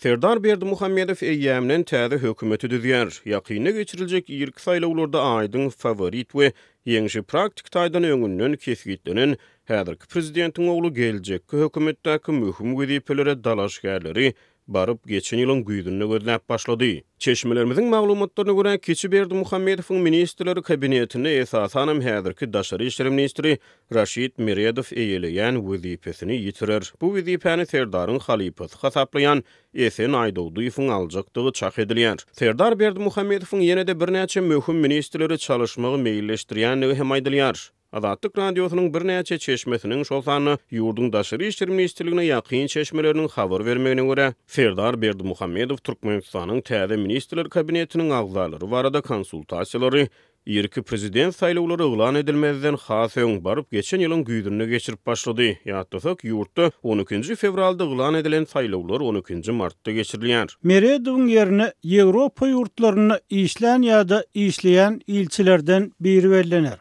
Serdar Berdimuhammedow eýýämden täze hökümeti düzýär. Ýakyna geçiriljek ilk saýlawlarda aýdyň favorit we ýeňişi praktik taýdan öňünden kesgitlenen häzirki prezidentiň oglu geljekki hökümetdäki möhüm wezipelere dalaşgärleri barıp geçen ýylyň güýdüne gözläp başlady. Çeşmelerimiziň maglumatlaryna görä keçi Berdimuhammedowyň ministrleri kabinetine esasan häzirki Daşary işler ministri Raşid Miredow eýeleýän wezipesini ýitirer. Bu wezipeni Serdaryň halypasy hasaplayan Esen Aýdowduýewiň aljakdygy çak edilýär. Serdar Berdimuhammedowyň ýene-de birnäçe möhüm ministrleri çalışmagy meýilleşdirýändigi hem aýdylýar. Azatlyk radiosynyň birnäçe çeşmesiniň şol sany ýurdun Daşary işler ministrligine ýakyn çeşmeleriniň habar bermegine görä Serdar Berdimuhammedow Türkmenistanyň täze ministrler kabinetiniň agzalary barada konsultasiýalary ýerki prezident saýlawlary elan edilmezden has öň baryp geçen ýylyň güýdüne geçirip başlady. Ýatdasak ýurtda 12 fevralda elan edilen saýlawlar 12 martda geçirilýär. Meredowyň ýerine Ýewropa ýurtlaryna işlän ýa-da işleýän ilçilerden biri bellener.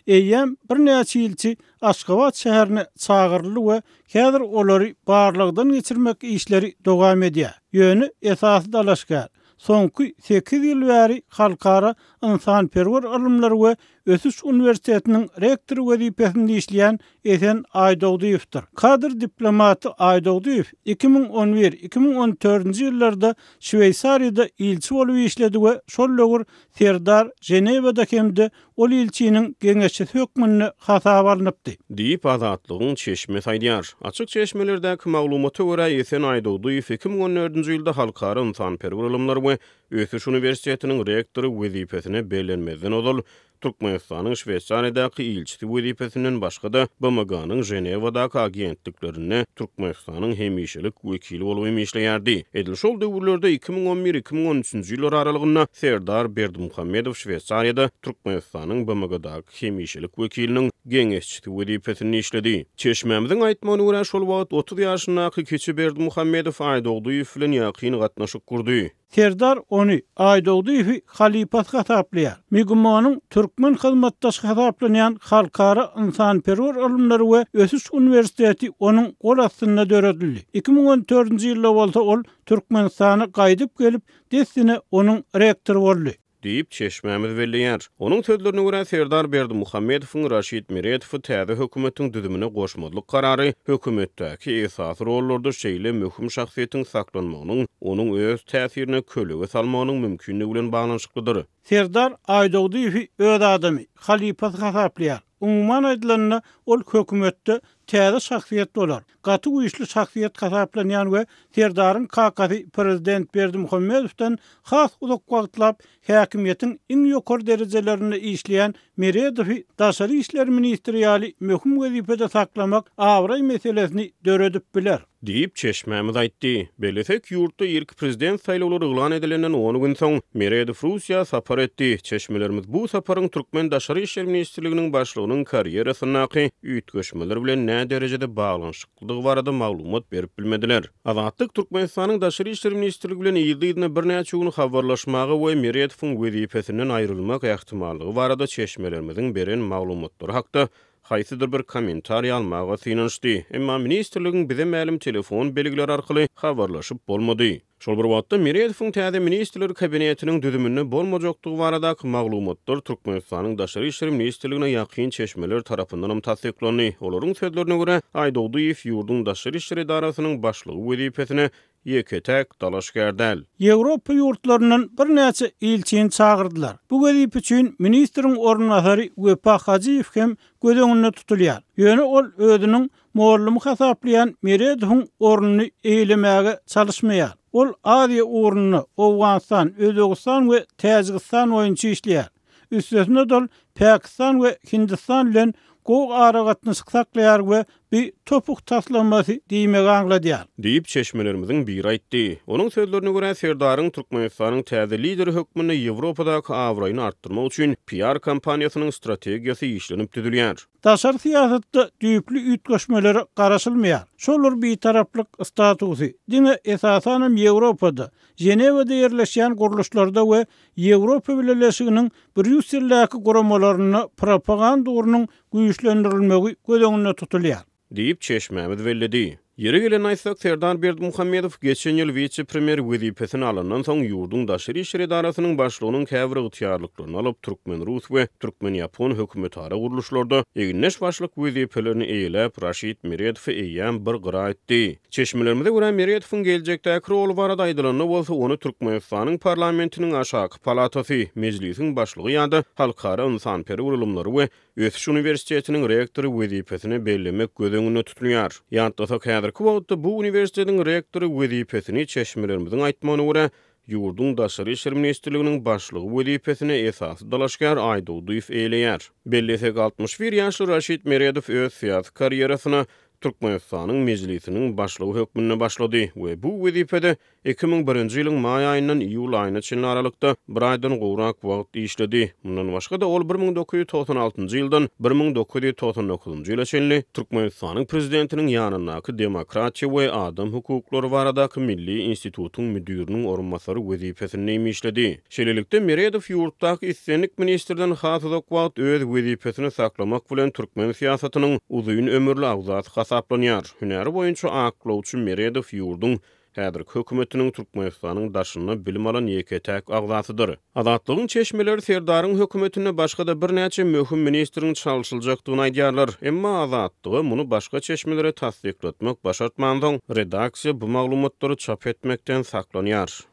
Eýýäm birnäçe ilçi Aşgabat şäherine çağırly we häzir olary barlygdan geçirmek işleri dowam edýär. Ýöni esasy dalaşgar. Soňky 8 ýyl bäri halkara insanperwer ilmler we Ösüş Üniversitetiniň rektory wezipesinde işleýän Esen Aýdowduýewdir. Kadr diplomaty Aýdowduýew 2011-2014 ýyllarda Şweýsariýada ilçi bolup işledi we şol lögur Serdar Jenewada hemde ol ilçiniň geňeşçi hökmüne hasaba alınıpdy. Diýip azatlygyň çeşme saýdýar. Açyk çeşmelerdäki maglumata görä Esen Aýdowduýew 2014-nji ýylda halkara insanperwer ilmler we Ösüş Üniversitetiniň rektory wezipesine bellenmezden ozal Türkmenistanyň Şweýsariýadaky ilçisi wezipesinden başga-da BMG-nyň Jenewadaky agentliklerine Türkmenistanyň hemişelik wekili bolup işleýärdi. Edil şol döwürlerde 2011-2013-nji ýylar aralygynda Serdar Berdimuhammedow Şweýsariýada Türkmenistanyň BMG-daky hemişelik wekiliniň geňeşçisi wezipesinde işledi. Çeşmemiziň aýtmagyna görä şol wagt 30 ýaşyndaky keçi Berdimuhammedow Aýdowduýew bilen ýakyn gatnaşyk kurdy. Serdar ony Aýdowduýewi halypat hasaplaýar. Migumonyň türkmen hyzmatdaş hasaplanýan halkara insanperwer ilmleri we Ösüş Üniversiteti onuň gol astyna döredildi. 2014-nji ýylda bolsa ol Türkmenistana gaýdyp gelip desine onuň rektory boldy. Diýip çeşmemiz belleýär. Onuň sözlerine görä Serdar Berdimuhammedowyň Raşid Miredow täze hökümetiň düzümine goşmalyk karary hökümetdäki esas rollarda şeýle möhüm şahsiýetiň saklanmagynyň onuň öz täsirini kölege salmagynyň mümkinligi bilen baglanyşyklydyr. Serdar Aýdowduýew öz adamy halypat hasaplaýar. Umman aýdylanyna ol hökümetde täze şahsiýet bolar. Gaty güýçli şahsiýet hasaplanýan we Serdaryň kakasy prezident Berdimuhammedowdan has uzak wagtlap häkimiýetiň iň ýokary derejelerinde işleýän Miredowy Daşary işler ministri ýaly möhüm wezipede saklamak awray meselesini döredip biler. Diýip çeşmemiz aýtdy. Belesek ýurtda ilk prezident saýlawlary elan edilenden 10 gün soň Miredow Russiýa sapar etdi. Çeşmelerimiz bu saparyň Türkmen Daşary işler ministrliginiň başlygynyň karýerasynaky üýtgeşmeler bilen nä derejede baglanyşyklygy barada maglumat berip bilmediler. Azatlyk Türkmenistanyň Daşary işler ministrligi bilen ýyldyna birnäçe gün habarlaşmagy we Miredowyň wezipesinden aýrylmak ähtimallygy barada çeşmelerimiziň beren maglumatlary hakda haýsydyr bir kommentariýa almaga synanşdy. Emma ministrligiň bize mälim telefon belgileri arkaly habarlaşyp bolmady. Şol bir wagtda Miredowyň täze ministrler kabinetiniň düzümine bolmajakdygy baradaky maglumatlar Türkmenistanyň Daşary işler ministrligine ýakyn çeşmeler tarapyndan tasdiklandy. Olaryň sözlerine görä Aýdowduýew ýurdun Daşary işler idarasynyň başlygy wezipesine ýeketek dalaşgärdäl. Ýewropa ýurtlarynyň birnäçe ilçini çağırdylar. Bu gezip üçin ministriň ornunasary Wepa Hajiýew hem gözeňinde tutulýar. Ýöne ol özüniň morlumy hasaplayan Miredowyň ornuny eýlemäge çalışmaýar. Ol Aziýa ornuny Owganistan, Özbegistan we Täjikistan boýunça işleýär. Üstesinde dol Pakistan we Hindistan bilen gow ara gatnaşyk saklaýar we bir topuk taslanmasy diýmegi aňladýar. Diýip çeşmelerimiziň biri aýtdy. Onuň sözlerine görä Serdaryň Türkmenistanyň täze lideri hökmüne Ýewropadaky awraýyny artdyrmak üçin PR kampaniýasynyň strategiýasy işlenip düzülýär. Daşary siýasatda düýpli üýtgeşmeleri garaşylmaýar. Şolar bir taraplyk statusy diňe esasan Ýewropada, Jenewada ýerleşýän guruluşlarda we Ýewropa Birleşiginiň Brüsseldäki guramalaryny propaganda urunyň güýçlendirilmegi gözeňinde tutulýar. Diýip çeşmemiz belledi. Yeri gelen aýsak Serdar Berdimuhammedow geçen ýyl vice-premier wezipesini alandan soň ýurdun daşary işler idarasynyň başlygynyň käbir ygtyýarlyklaryny alyp Türkmen-Rus we Türkmen-Ýapon hökümetara guruluşlarda egneş başlyk wezipelerini eýlep Raşid Meredow eýýän bir gyra etdi. Çeşmelerimize görä Meredowyň geljekdäki roly barada aýdylanyny bolsa onu Türkmenistanyň parlamentiniň aşaky palatasy, mejlisiň başlygy ýa-da halkara ynsanperi gurulumlary we Ötüş Üniversitetiniň rektory wezipesini bellemek göz öňünde tutulýar. Ýa-da häzirki wagtda bu universitetiň rektory wezipesini çeşmelerimizin aýtmagyna görä ýurdun daşary işler ministrliginiň başlygy wezipesine esasy dalaşgar Aýdowduýew eýleýär. Belli 61 ýaşly Raşid Meredow öz siýasy karýerasyna Türkmenistanyň mejlisiniň başlygy hökmüne başlady we bu wezipede 2001-nji ýylyň may aýyndan iýul aýyna çenli aralykda bir aýdan gowrak wagt işledi. Mundan başga da ol 1996-njy ýyldan 1999-njy ýyla çenli Türkmenistanyň prezidentiniň ýanynaky demokratiýa we adam hukuklary baradaky Milli Institutuň müdiriniň orunmasary wezipesini işledi. Şeýlelikde Meredow ýurtdaky islenlik ministrden hazyk wagt öz wezipesini saklamak bilen türkmen siýasatynyň uzun ömürli awzat hasaplanýar. Hünäri boýunça aklawçy Meredow ýurdun häzirki hökümetiniň Türkmenistanyň daşyny bilim alan ýeketäk agzatydyr. Azatlygyň çeşmeleri Serdaryň hökümetine başga da bir näçe möhüm ministriň çalşyljakdygyny aýdýarlar. Emma azatlygy muny başga çeşmelere tasdikletmek başartmandyň redaksiýa bu maglumatlary çap etmekden saklanýar.